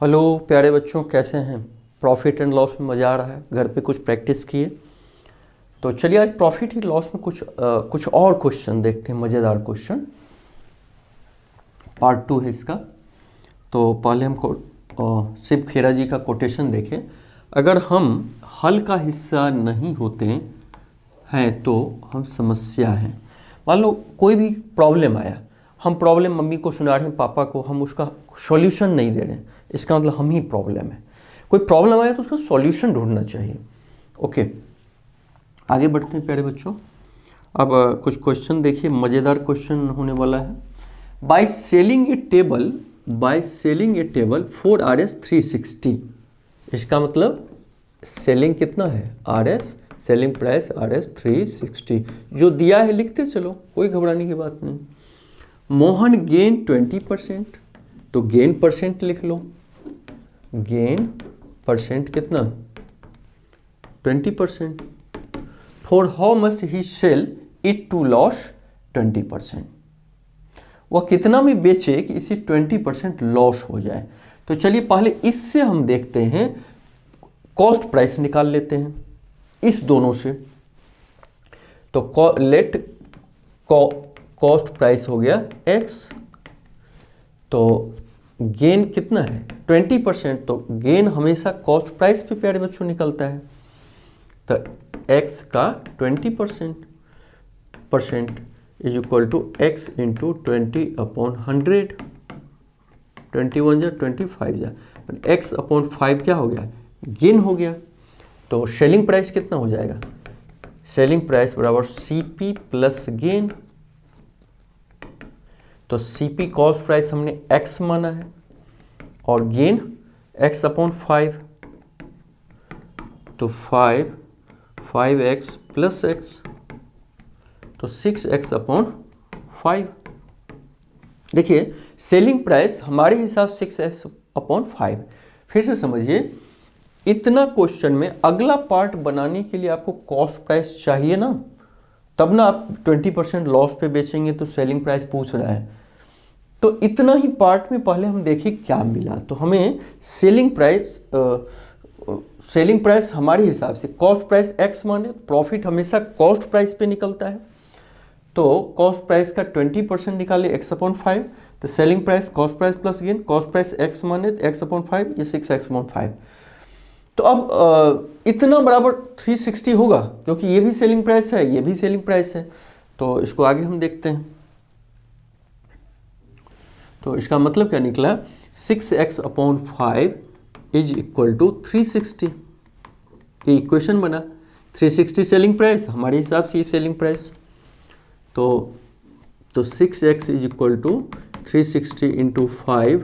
Hello प्यारे बच्चों, कैसे हैं? प्रॉफिट एंड लॉस में मज़ा आ रहा है? घर पे कुछ प्रैक्टिस किए? तो चलिए आज प्रॉफिट एंड लॉस में कुछ और क्वेश्चन देखते हैं, मज़ेदार क्वेश्चन। पार्ट 2 है इसका। तो पहले हमको शिव खेरा जी का कोटेशन देखें। अगर हम हल का हिस्सा नहीं होते हैं तो हम समस्या हैं। मान लो कोई भी प्रॉब्लम आया, हम प्रॉब्लम मम्मी को सुना रहे हैं, पापा को, हम उसका सॉल्यूशन नहीं दे रहे हैं, इसका मतलब हम ही प्रॉब्लम है। कोई प्रॉब्लम आया तो उसका सॉल्यूशन ढूंढना चाहिए। ओके, आगे बढ़ते हैं प्यारे बच्चों। अब कुछ क्वेश्चन देखिए, मज़ेदार क्वेश्चन होने वाला है। By selling A table for RS 360, इसका मतलब सेलिंग कितना है? RS, सेलिंग प्राइस RS 360 जो दिया है लिखते चलो, कोई घबराने की बात नहीं। मोहन गेन 20%, तो गेन परसेंट लिख लो। गेन परसेंट कितना? 20%। For how much he sell it to loss 20%, वह कितना में बेचे कि इसे 20% लॉस हो जाए। तो चलिए पहले इससे हम देखते हैं, कॉस्ट प्राइस निकाल लेते हैं इस दोनों से। तो लेट कॉस्ट प्राइस हो गया x, तो गेन कितना है? 20%। तो गेन हमेशा कॉस्ट प्राइस पे प्यारे बच्चों निकलता है। तो x का 20% is equal to x into 20/100। 21 जा 25 जा, x/5 क्या हो गया? गेन हो गया। तो सेलिंग प्राइस कितना हो जाएगा? सेलिंग प्राइस बराबर CP प्लस गेन। तो CP कॉस्ट प्राइस हमने x माना है और गेन x/5, तो 5x प्लस x, तो 6x/5। देखिए सेलिंग प्राइस हमारे हिसाब 6x/5। फिर से समझिए, इतना क्वेश्चन में अगला पार्ट बनाने के लिए आपको कॉस्ट प्राइस चाहिए ना, तब ना आप 20% लॉस पे बेचेंगे। तो सेलिंग प्राइस पूछ रहा है, तो इतना ही पार्ट में पहले हम देखें क्या मिला। तो हमें सेलिंग प्राइस हमारे हिसाब से कॉस्ट प्राइस x माने, प्रॉफिट हमेशा कॉस्ट प्राइस पे निकलता है। तो कॉस्ट प्राइस का 20% निकाले x/5, तो selling price cost price plus gain, cost price x माने तो x/5, ये 6x/5। तो अब इतना बराबर 360 होगा, क्योंकि ये भी सेलिंग प्राइस है, ये भी सेलिंग प्राइस है। तो इसको आगे हम देखते हैं। तो इसका मतलब क्या निकला? 6x/5 is equal to 360। ये इक्वेशन बना। 360 सेलिंग प्राइस, हमारे हिसाब से ये सेलिंग प्राइस। तो 6x is equal to 360 into 5,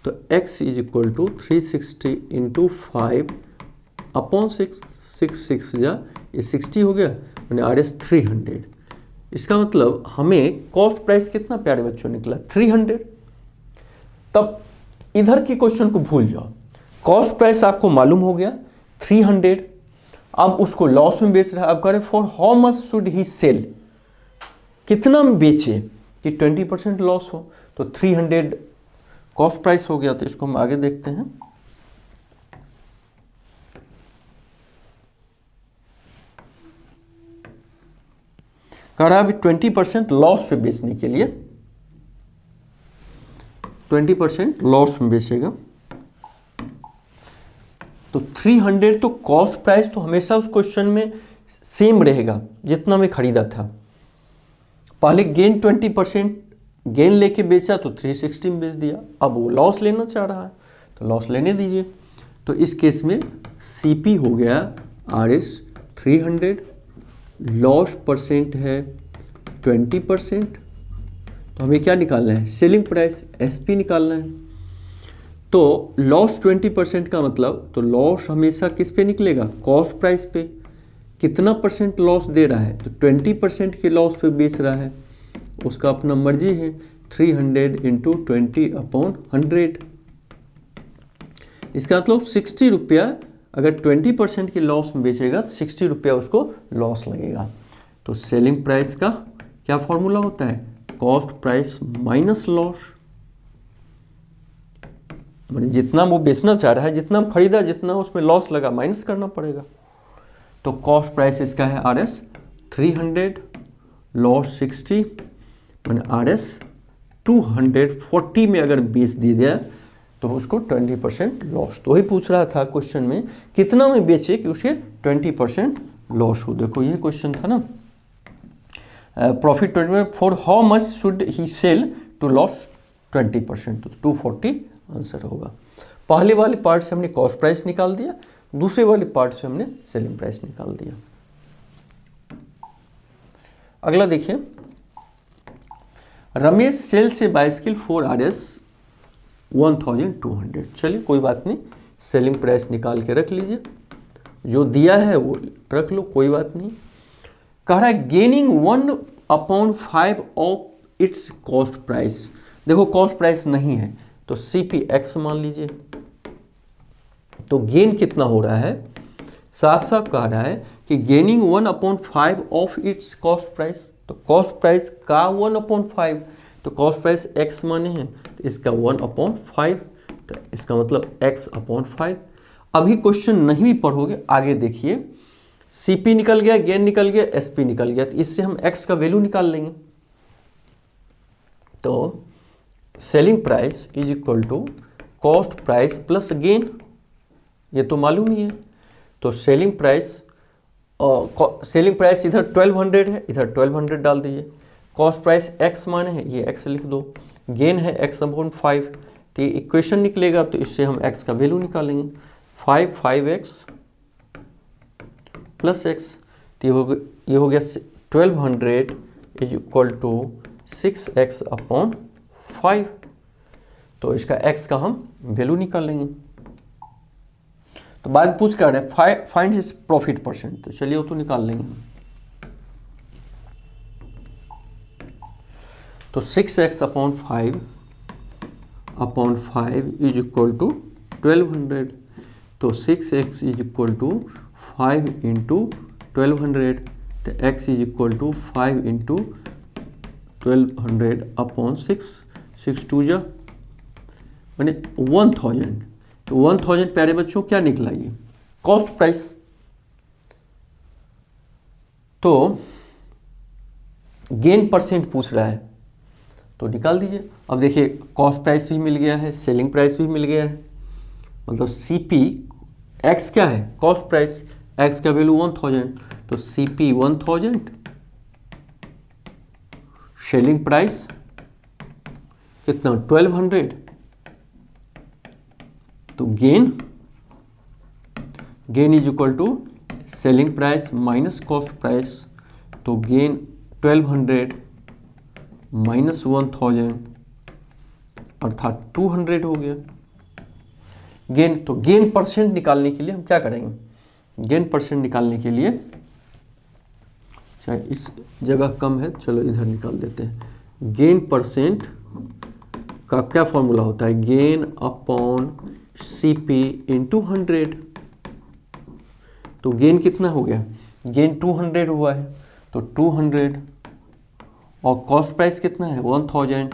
तो x is equal to 360 into 5/6, 6 जा ये 60 हो गया, मैंने RS 300। इसका मतलब हमें कॉस्ट प्राइस कितना प्यारे बच्चों निकला? 300। तब इधर के क्वेश्चन को भूल जाओ, कॉस्ट प्राइस आपको मालूम हो गया 300। अब उसको लॉस में बेच रहा है। अब कह रहे for how much should he sell, कितना में बेचे कि 20% लॉस हो। तो 300 कॉस्ट प्राइस हो गया। तो इसको हम आगे देखते हैं। कह रहा है अभी 20% लॉस पे बेचने के लिए, 20% लॉस में बेचेगा। तो 300, तो कॉस्ट प्राइस तो हमेशा उस क्वेश्चन में सेम रहेगा जितना में खरीदा था। पहले गेन 20% गेन लेके बेचा तो 360 में बेच दिया। अब वो लॉस लेना चाह रहा है तो लॉस लेने दीजिए। तो इस केस में CP हो गया RS 300, लॉस परसेंट है 20%। तो हमें क्या निकालना है? सेलिंग प्राइस SP निकालना है। तो लॉस 20% का मतलब, तो लॉस हमेशा किस पे निकलेगा? कॉस्ट प्राइस पे। कितना परसेंट लॉस दे रहा है? तो 20% के लॉस पे बेच रहा है, उसका अपना मर्जी है। 300 इंटू 20/100, इसका मतलब 60 रुपया। अगर 20% के लॉस में बेचेगा तो 60 रुपया उसको लॉस लगेगा। तो सेलिंग प्राइस का क्या फॉर्मूला होता है? Cost price minus loss. मैंने जितना वो बेचना चाह रहा है, जितना खरीदा, जितना उसमें लॉस लगा माइनस करना पड़ेगा। तो कॉस्ट प्राइस इसका है RS 300, लॉस 60, मैंने RS 240 में अगर बेच दिया तो उसको 20% लॉस। तो वही पूछ रहा था क्वेश्चन में, कितना में बेचे कि उसके 20% लॉस हो। देखो ये क्वेश्चन था ना, profit 20 for how much should he sell to loss 20%, तो 240 आंसर होगा। पहले वाले पार्ट से हमने कॉस्ट प्राइस निकाल दिया, दूसरे वाले पार्ट से हमने सेलिंग प्राइस निकाल दिया। अगला देखिए, रमेश सेल से बाइसिकल फॉर RS 1200। चलिए कोई बात नहीं, सेलिंग प्राइस निकाल के रख लीजिए, जो दिया है वो रख लो, कोई बात नहीं। कह रहा है gaining 1/5 of its cost price. देखो कॉस्ट प्राइस नहीं है तो CPX मान लीजिए। तो गेन कितना हो रहा है, साफ साफ कह रहा है कि gaining 1/5 of its cost price. तो कॉस्ट प्राइस का 1/5, तो कॉस्ट प्राइस x माने हैं तो इसका 1/5, तो इसका मतलब x/5। अभी क्वेश्चन नहीं भी पढ़ोगे, आगे देखिए, CP निकल गया, गेन निकल गया, SP निकल गया, तो इससे हम x का वैल्यू निकाल लेंगे। तो selling price is equal to cost price plus gain, ये तो मालूम ही है। तो सेलिंग प्राइस इधर 1200 है, इधर 1200 डाल दीजिए। कॉस्ट प्राइस x माने है, ये x लिख दो, गेन है x/5, तो ये इक्वेशन निकलेगा, तो इससे हम x का वैल्यू निकालेंगे। 5x प्लस x, तो ये हो गया 1200 इज इक्वल टू 6x/5। तो इसका x का हम वैल्यू निकाल लेंगे। तो बाद पूछ कर रहे हैं फाइंड हिज प्रॉफिट परसेंट, तो चलिए वो तो निकाल लेंगे। तो 6x/5 इज इक्वल टू 1200। तो 6x is equal to 5 into 1200, तो x is equal to 5 into 1200/6, 6 2 जा मैंने 1000। तो 1000 प्यारे बच्चों क्या निकला, ये कॉस्ट प्राइस। तो गेन परसेंट पूछ रहा है, तो निकाल दीजिए। अब देखिए कॉस्ट प्राइस भी मिल गया है, सेलिंग प्राइस भी मिल गया है, मतलब CP x क्या है, कॉस्ट प्राइस, x का वैल्यू 1000, तो CP 1000, सेलिंग प्राइस कितना 1200, तो gain is equal to selling price minus cost price, तो गेन 1200 माइनस 1000 अर्थात 200 हो गया गेन। तो गेन परसेंट निकालने के लिए हम क्या करेंगे, गेन परसेंट निकालने के लिए, चाहे इस जगह कम है, चलो इधर निकाल देते हैं। गेन परसेंट का क्या फॉर्मूला होता है, गेन अपॉन CP इंटू 100। तो गेन कितना हो गया, गेन 200 हुआ है, तो 200, और कॉस्ट प्राइस कितना है 1000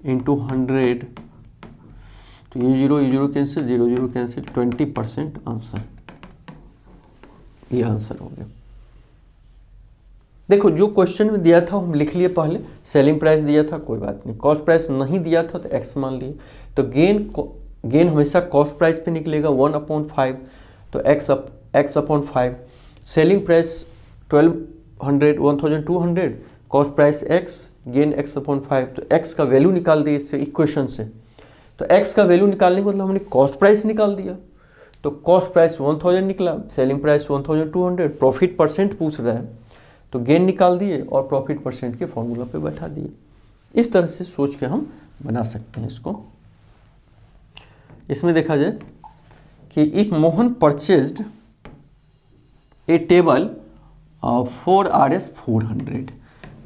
इंटू 100, तो ये 0 कैंसिल, 0 कैंसिल, 20% आंसर, ये आंसर हो गया। देखो जो क्वेश्चन में दिया था हम लिख लिए पहले, सेलिंग प्राइस दिया था कोई बात नहीं, कॉस्ट प्राइस नहीं दिया था तो x मान लिए। तो गेन हमेशा कॉस्ट प्राइस पे निकलेगा 1/5, तो x/5। Selling price 1200 cost price x, gain x/5, तो x का वैल्यू निकाल दिए इससे इक्वेशन से। तो x का वैल्यू निकालने का मतलब हमने कॉस्ट प्राइस निकाल दिया, तो कॉस्ट प्राइस 1000 निकला, सेलिंग प्राइस 1200, प्रॉफिट परसेंट पूछ रहा है, तो गेन निकाल दिए और प्रॉफिट परसेंट के फॉर्मूला पे बैठा दिए। इस तरह से सोच के हम बना सकते हैं इसको। इसमें देखा जाए कि if Mohan purchased A table for RS 400,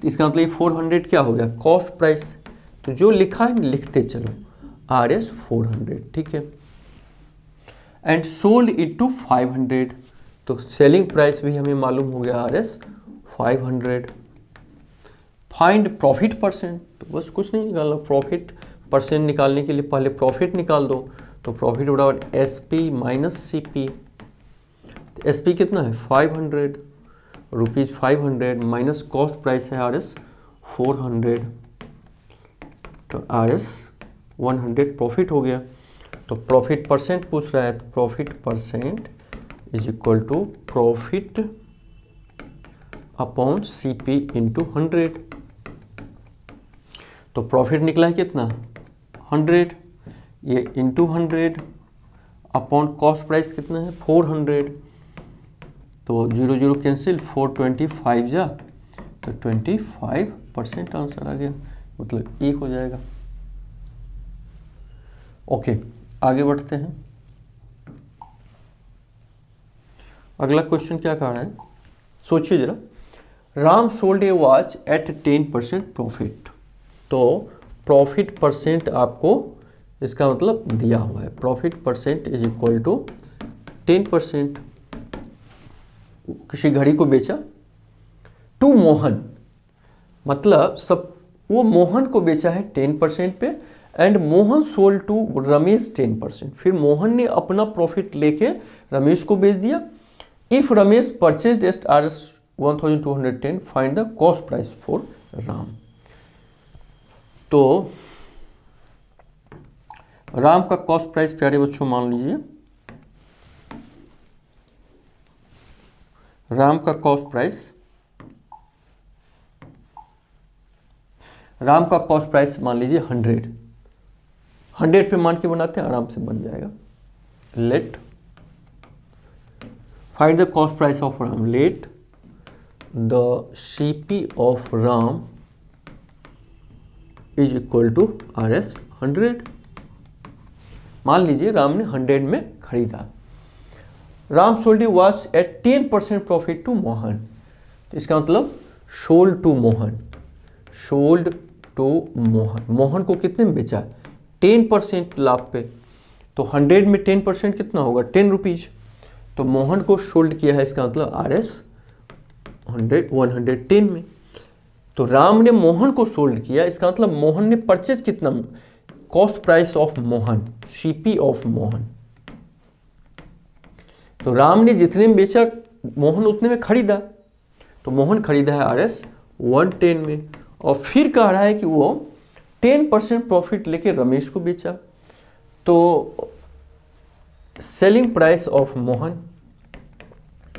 तो इसका मतलब 400 क्या हो गया, कॉस्ट प्राइस। तो जो लिखा है लिखते चलो, RS 400, ठीक है, एंड सोल्ड इट टू 500, तो सेलिंग प्राइस भी हमें मालूम हो गया RS 500। फाइंड प्रॉफिट परसेंट, तो बस कुछ नहीं निकालना, प्रॉफिट परसेंट निकालने के लिए पहले प्रॉफिट निकाल दो, तो प्रॉफिट बराबर SP माइनस CP। SP कितना है 500 रुपीज़, 500 माइनस कॉस्ट प्राइस है RS 400, तो RS 100 प्रॉफिट हो गया। तो प्रॉफिट परसेंट पूछ रहा है, तो profit percent is equal to profit upon CP into 100। तो प्रॉफिट निकला है कितना 100, ये इंटू 100 अपॉन कॉस्ट प्राइस कितना है 400, तो 0 0 कैंसिल, 425 जा तो 25% आंसर आ गया, मतलब E हो जाएगा। ओके, आगे बढ़ते हैं। अगला क्वेश्चन क्या कह रहा है, सोचिए जरा। Ram sold a watch at 10% profit. तो प्रॉफिट परसेंट आपको इसका मतलब दिया हुआ है, profit percent is equal to 10%। किसी घड़ी को बेचा टू मोहन, मतलब सब वो मोहन को बेचा है 10% पे, and Mohan sold to Ramesh 10%। फिर मोहन ने अपना प्रॉफिट लेके रमेश को बेच दिया। If Ramesh purchased at RS 1210, find the cost price for Ram. तो राम का कॉस्ट प्राइस प्यारे बच्चों मान लीजिए, राम का कॉस्ट प्राइस मान लीजिए 100 पे मान के बनाते हैं, आराम से बन जाएगा। Let find the cost price of Ram, let the CP of Ram is equal to RS 100। मान लीजिए राम ने 100 में खरीदा। Ram sold watch at 10% profit to Mohan, तो इसका मतलब sold to Mohan, sold to Mohan, Mohan को कितने में बेचा 10% लाभ पे। तो 100 में 10% कितना होगा 10 रुपीज, तो मोहन को सोल्ड किया है, इसका मतलब RS 110 में। तो राम ने मोहन को सोल्ड किया, इसका मतलब मोहन ने परचेज कितना, cost price of Mohan, CP of Mohan. तो राम ने जितने में बेचा मोहन उतने में खरीदा, तो मोहन खरीदा है RS 110 में, और फिर कह रहा है कि वो 10% प्रॉफिट लेके रमेश को बेचा। तो selling price of Mohan,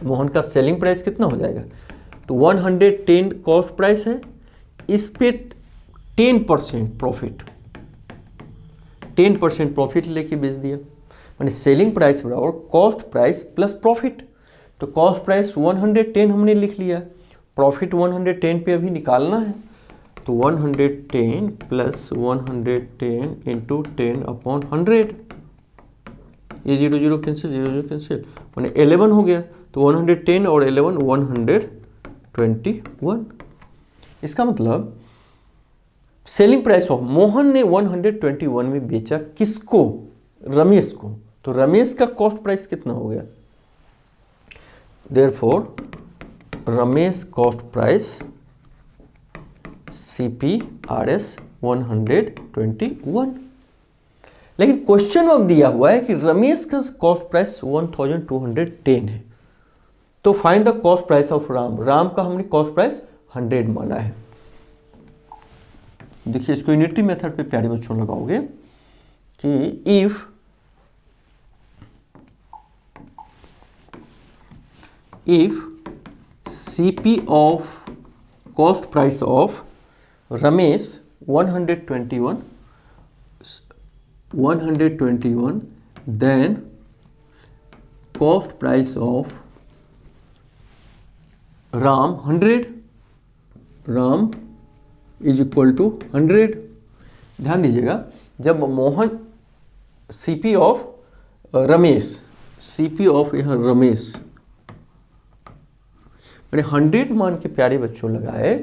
Mohan का सेलिंग प्राइस कितना हो जाएगा, तो 110 कॉस्ट प्राइस है, इस पे 10% प्रॉफिट, 10% प्रॉफिट लेके बेच दिया, यानी सेलिंग प्राइस बराबर कॉस्ट प्राइस प्लस प्रॉफिट। तो कॉस्ट प्राइस 110 हमने लिख लिया, प्रॉफिट 110 पे अभी निकालना है, तो 110 प्लस 110 इंटू 10 अपॉन 100, ये 0 0 कैंसिल, 0 0 कैंसिल, मैंने 11 हो गया। तो 110 और 11 121। इसका मतलब सेलिंग प्राइस ऑफ मोहन ने 121 में बेचा किसको, रमेश को, तो रमेश का कॉस्ट प्राइस कितना हो गया, therefore Ramesh cost price CP RS 121। लेकिन क्वेश्चन में दिया हुआ है कि रमेश का कॉस्ट प्राइस 1210 है, तो find the cost price of Ram, Ram का हमने कॉस्ट प्राइस 100 माना है। देखिए इसको यूनिटी मेथड पे प्यारे बच्चों लगाओगे कि if CP of cost price of Ramesh 121, then cost price of Ram 100, Ram is equal to 100। ध्यान दीजिएगा, जब Mohan CP of Ramesh, CP of यहाँ रमेश मैंने 100 मान के प्यारे बच्चों लगाए,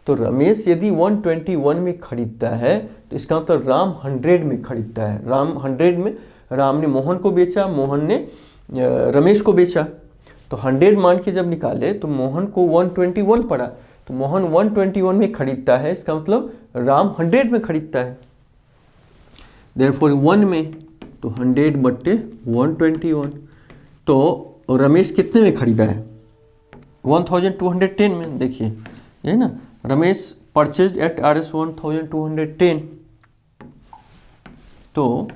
तो रमेश यदि 121 में खरीदता है तो इसका मतलब राम 100 में खरीदता है। राम 100 में, राम ने मोहन को बेचा, मोहन ने रमेश को बेचा, तो 100 मान के जब निकाले तो मोहन को 121 पड़ा, तो मोहन 121 में खरीदता है, इसका मतलब राम 100 में खरीदता है। देयरफॉर 1 में तो 100/121। तो रमेश कितने में खरीदा है? 1210 में। देखिए ये ना, रमेश परचेज्ड एट RS 1210। तो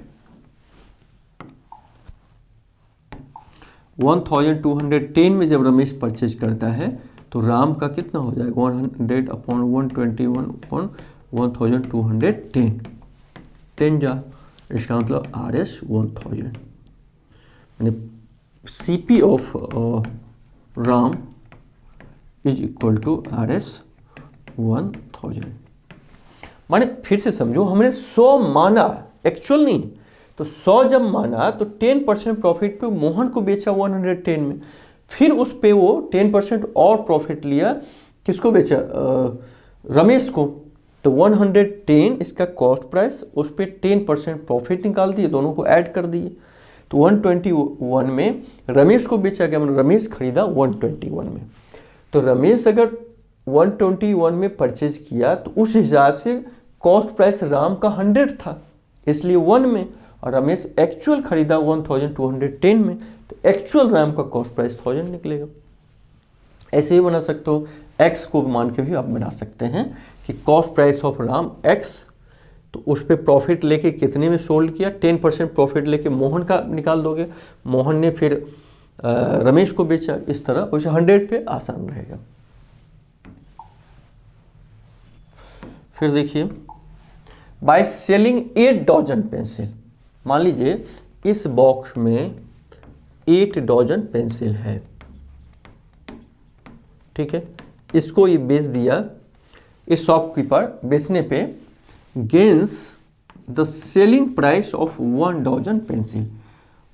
1210 में जब रमेश परचेज करता है तो राम का कितना हो जाएगा? 100/121/1210। 10 जा, इसका मतलब RS 1000 यानी CP of Ram is equal to RS 1000। माने फिर से समझो, हमने 100 माना, एक्चुअल नहीं। तो 100 जब माना तो 10% प्रॉफिट पे मोहन को बेचा 110 में, फिर उस पे वो 10% और प्रॉफिट लिया, किसको बेचा? रमेश को। तो 110 इसका कॉस्ट प्राइस, उस पे 10% प्रॉफिट निकाल दिए, दोनों को ऐड कर दिए। तो 121 में रमेश को बेचा गया, मतलब रमेश खरीदा 121 में। तो रमेश अगर 121 में परचेज किया तो उस हिसाब से कॉस्ट प्राइस राम का 100 था, इसलिए 1 में, और रमेश एक्चुअल खरीदा 1210 में, तो एक्चुअल राम का कॉस्ट प्राइस 1000 निकलेगा। ऐसे ही बना सकते हो, एक्स को मान के भी आप बना सकते हैं कि cost price of Ram x, तो उस पर प्रॉफिट लेके कितने में सोल्ड किया? 10% प्रॉफिट लेके मोहन का निकाल दोगे, मोहन ने फिर रमेश को बेचा, इस तरह वैसे 100 पे आसान रहेगा। फिर देखिए, बाय सेलिंग 8 डजन पेंसिल। मान लीजिए इस बॉक्स में 8 डजन पेंसिल है, ठीक है, इसको ये बेच दिया, इस शॉपकीपर बेचने पे gains the selling price of 1 dozen pencil.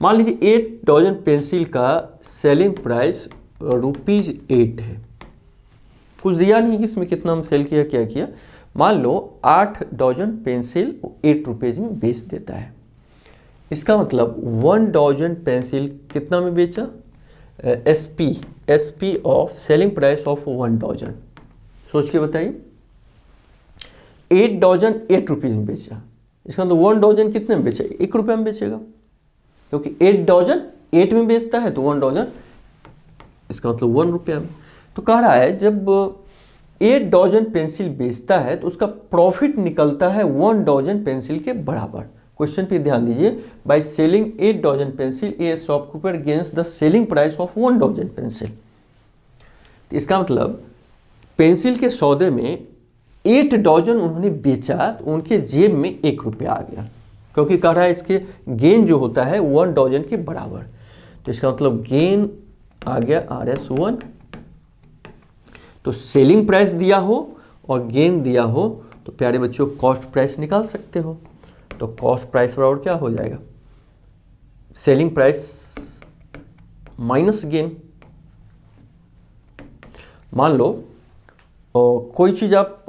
मान लीजिए 8 डजन पेंसिल का सेलिंग प्राइस ₹8 है, कुछ दिया नहीं इसमें कितना हम सेल किया क्या किया। मान लो 8 डजन पेंसिल 8 रुपीज में बेच देता है, इसका मतलब 1 डजन पेंसिल कितना में बेचा? SP of selling price of 1 dozen. सोच के बताइए, 8 डजन 8 रुपीज में बेचा, इसका मतलब 1 डजन कितने में बेचा? 1 रुपये में बेचेगा, क्योंकि 8 डजन 8 में बेचता है, तो 1 डजन इसका मतलब 1 रुपया में। तो कह रहा है जब 8 डजन पेंसिल बेचता है तो उसका प्रॉफिट निकलता है 1 डजन पेंसिल के बराबर। क्वेश्चन पे ध्यान दीजिए, by selling 8 dozen pencil a shopkeeper gains the selling price of 1 dozen pencil. तो इसका मतलब पेंसिल के सौदे में 8 डजन उन्होंने बेचा तो उनके जेब में 1 रुपया आ गया, क्योंकि कह रहा है इसके गेन जो होता है 1 डजन के बराबर। तो इसका मतलब गेन आ गया RS 1। तो सेलिंग प्राइस दिया हो और गेन दिया हो तो प्यारे बच्चों कॉस्ट प्राइस निकाल सकते हो। तो कॉस्ट प्राइस बराबर क्या हो जाएगा? Selling price minus gain. मान लो कोई चीज़ आप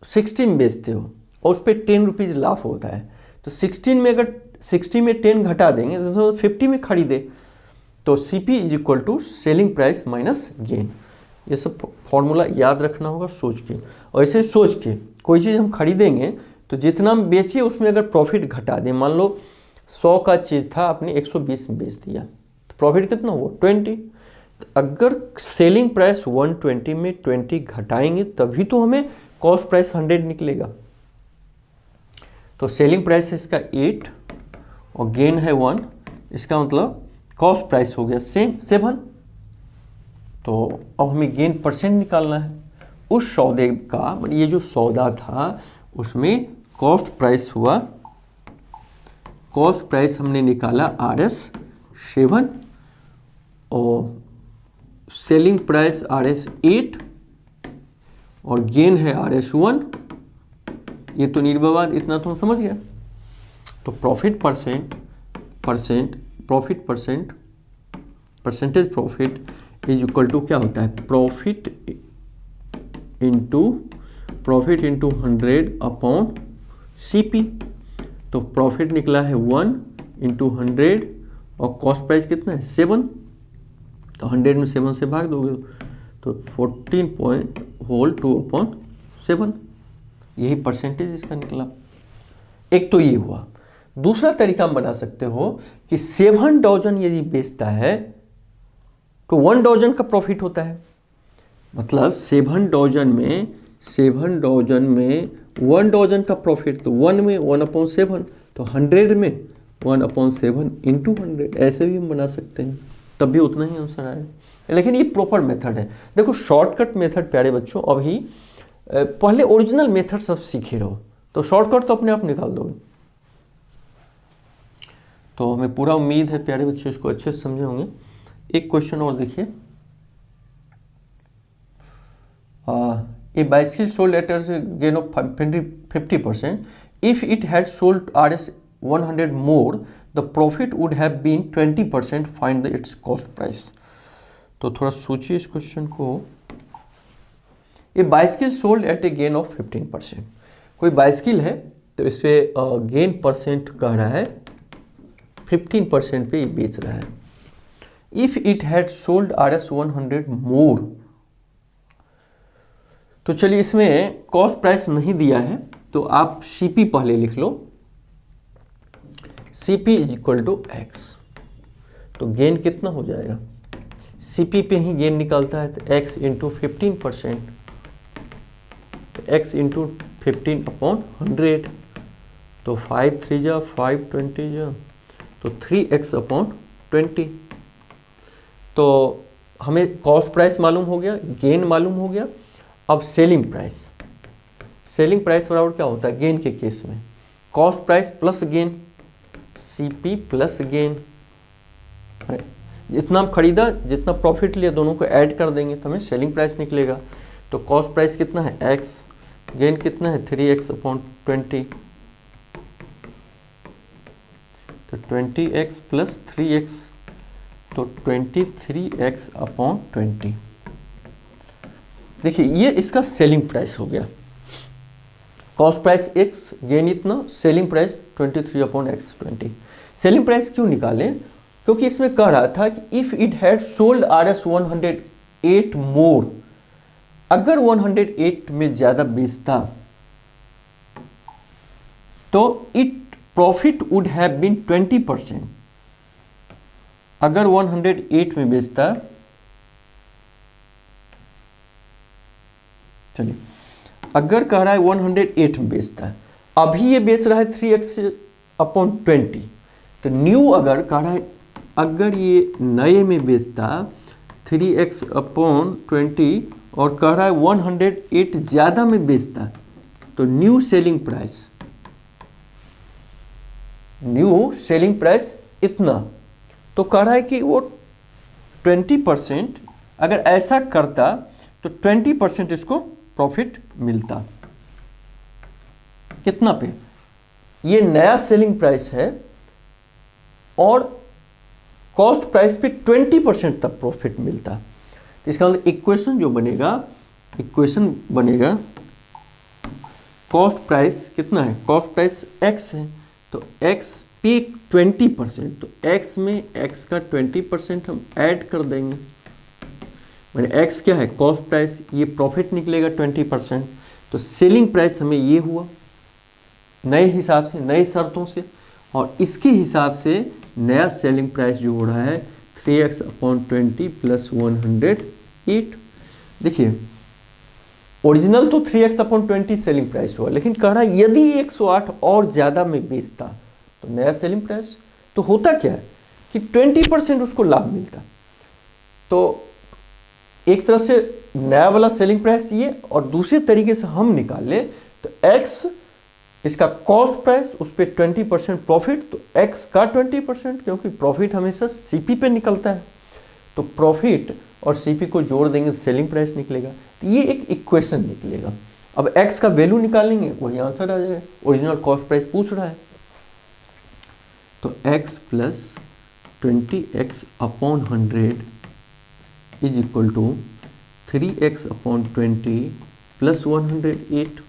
16 में बेचते हो और उस पर 10 रुपीज़ लाभ होता है, तो 16 में अगर 60 में 10 घटा देंगे तो 50 में खरीदे, तो CP is equal to selling price minus gain. ये सब फॉर्मूला याद रखना होगा सोच के। और ऐसे सोच के कोई चीज़ हम खरीदेंगे तो जितना हम बेचिए उसमें अगर प्रॉफिट घटा दें, मान लो 100 का चीज़ था आपने 120 में बेच दिया, तो प्रॉफिट कितना हुआ? 20। तो अगर सेलिंग प्राइस 120 में 20 घटाएंगे तभी तो हमें कॉस्ट प्राइस 100 निकलेगा। तो सेलिंग प्राइस इसका 8 और गेन है 1, इसका मतलब कॉस्ट प्राइस हो गया सेम 7। तो अब हमें गेन परसेंट निकालना है उस सौदे का, ये जो सौदा था उसमें कॉस्ट प्राइस हुआ, कॉस्ट प्राइस हमने निकाला RS 7 और सेलिंग प्राइस RS 8 और गेन है RS 1। ये तो निर्विवाद, इतना तो हम समझ गया। तो profit percentage profit is equal to क्या होता है? Profit into 100 upon CP। तो प्रॉफिट निकला है 1 इंटू 100 और कॉस्ट प्राइस कितना है? 7। तो 100 में 7 से भाग दोगे तो 14.2 अपॉन 7, यही परसेंटेज इसका निकला। एक तो ये हुआ। दूसरा तरीका हम बना सकते हो कि 7 डजन यदि बेचता है तो 1 डजन का प्रॉफिट होता है। मतलब 7 डजन में 1 डजन का प्रॉफिट, तो 1 में 1/7, तो 100 में 1/7 इंटू 100, ऐसे भी हम बना सकते हैं, तब भी उतना ही आंसर आएगा। लेकिन ये प्रॉपर मेथड है। देखो शॉर्टकट मेथड प्यारे बच्चों, अभी पहले ओरिजिनल मेथड सब सीखे रहो तो शॉर्टकट तो अपने आप निकाल दोगे। तो हमें पूरा उम्मीद है प्यारे बच्चों इसको अच्छे से समझे होंगे। एक क्वेश्चन और देखिए, a bicycle sold at gain of 50%, if it had sold RS 100 more the profit would have been 20%, find the its cost price. तो थोड़ा सोचिए इस क्वेश्चन को। A bicycle sold at a gain of 15%, कोई bicycle है तो इस पर गेन परसेंट कह रहा है 15% पे ये बेच रहा है। If it had sold RS 100 मोर, तो चलिए इसमें कॉस्ट प्राइस नहीं दिया है तो आप CP पहले लिख लो, CP = X। तो गेन कितना हो जाएगा, CP पे ही गेन निकलता है, तो X × 15%, तो X × 15/100, तो 5 3 जा 5 20 जा, तो 3x/20। तो हमें कॉस्ट प्राइस मालूम हो गया, गेन मालूम हो गया। अब सेलिंग प्राइस बराबर क्या होता है गेन के केस में, cost price plus gain, CP plus gain. जितना हम खरीदा जितना प्रॉफिट लिया दोनों को ऐड कर देंगे तो हमें सेलिंग प्राइस निकलेगा। तो कॉस्ट प्राइस कितना है X, गेन कितना है 3x/20, तो 20x + 3x, तो 23x/20। देखिए ये इसका सेलिंग प्राइस हो गया। कॉस्ट प्राइस X, गेन इतना, selling price 23/x20। Selling price क्यों निकालें, क्योंकि इसमें कह रहा था कि if it had sold RS 108 more, अगर 108 में ज्यादा बेचता तो it profit would have been 20%। अगर 108 में बेचता, चलिए अगर कह रहा है 108 में बेचता है, अभी ये बेच रहा है 3x/20, तो न्यू अगर कह रहा है अगर ये नए में बेचता 3x/20 और कह रहा है 108 ज़्यादा में बेचता, तो न्यू सेलिंग प्राइस इतना। तो कह रहा है कि वो 20%, अगर ऐसा करता तो 20% इसको प्रॉफिट मिलता। कितना पे, ये नया सेलिंग प्राइस है और कॉस्ट प्राइस पे 20% तक प्रॉफिट मिलता। तो इसका मतलब इक्वेशन बनेगा कॉस्ट प्राइस कितना है, कॉस्ट प्राइस X है, तो X पे 20%, तो X में X का 20% हम ऐड कर देंगे। मैंने X क्या है कॉस्ट प्राइस, ये प्रॉफिट निकलेगा 20%, तो सेलिंग प्राइस हमें ये हुआ नए हिसाब से, नए शर्तों से, और इसके हिसाब से नया सेलिंग प्राइस जो हो रहा है 3x/20 + 108। देखिए ओरिजिनल तो 3x/20 सेलिंग प्राइस हुआ, लेकिन कह रहा है यदि 108 और ज़्यादा में बेचता तो नया सेलिंग प्राइस, तो होता क्या है कि 20% उसको लाभ मिलता। तो एक तरह से नया वाला सेलिंग प्राइस ये, और दूसरे तरीके से हम निकाले तो X इसका कॉस्ट प्राइस, उस पर 20% प्रॉफिट, तो X का 20%, क्योंकि प्रॉफिट हमेशा CP पे निकलता है, तो प्रॉफिट और CP को जोड़ देंगे सेलिंग प्राइस निकलेगा। तो ये एक इक्वेशन निकलेगा। अब X का वैल्यू निकालेंगे वही आंसर आ जाएगा, ओरिजिनल कॉस्ट प्राइस पूछ रहा है। तो X + 20x/100 = 3x/20 + 108,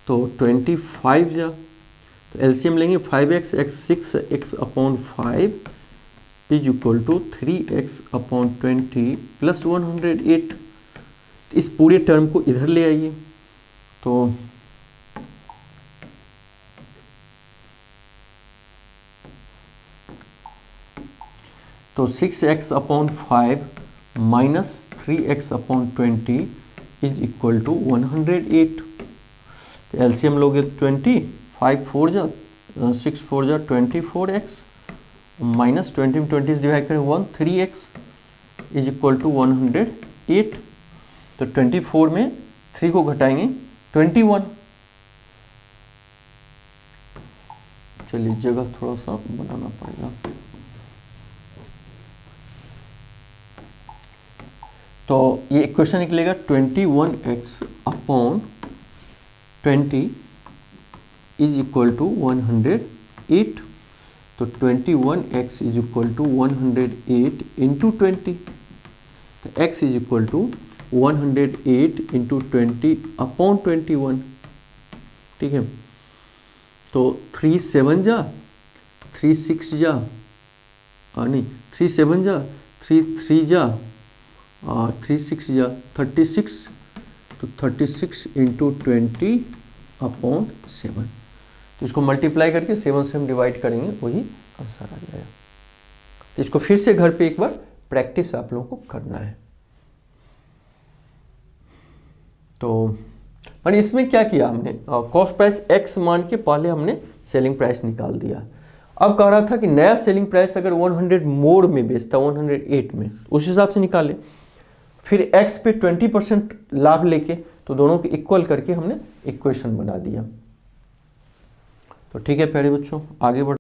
तो 25 जा, तो एलसीएम लेंगे 5x, x 6x/5 = 3x/20 + 108। इस पूरे टर्म को इधर ले आइए, तो तो 6x/5 minus 3x/20 is equal to 108। तो एलसीएम लोगे 20, 5 4 जा 6 4 जा 24x माइनस 20 में 20 डिवाइड करें 1, 3x इज इक्वल टू 108। तो 24 में 3 को घटाएंगे 21। चलिए जगह थोड़ा सा बनाना पड़ेगा। तो ये इक्वेशन निकलेगा 21x/20 इज इक्वल टू 108। तो 21x is equal to 108 into 20। तो x is equal to 108 into 20/21। ठीक है। तो 3 7 जा 3 6 जा नहीं 3 7 जा 3 3 जा 3 6 जा 36। तो 36 इंटू 20/7। तो इसको मल्टीप्लाई करके 7 से हम डिवाइड करेंगे, वही आंसर आ जाएगा। तो इसको फिर से घर पे एक बार प्रैक्टिस आप लोगों को करना है। तो पर इसमें क्या किया हमने, कॉस्ट प्राइस x मान के पहले हमने सेलिंग प्राइस निकाल दिया। अब कह रहा था कि नया सेलिंग प्राइस अगर 100 मोर में बेचता 108 में, उस हिसाब से निकाले। फिर x पे 20% लाभ लेके तो दोनों को इक्वल करके हमने इक्वेशन बना दिया। तो ठीक है प्यारे बच्चों, आगे बढ़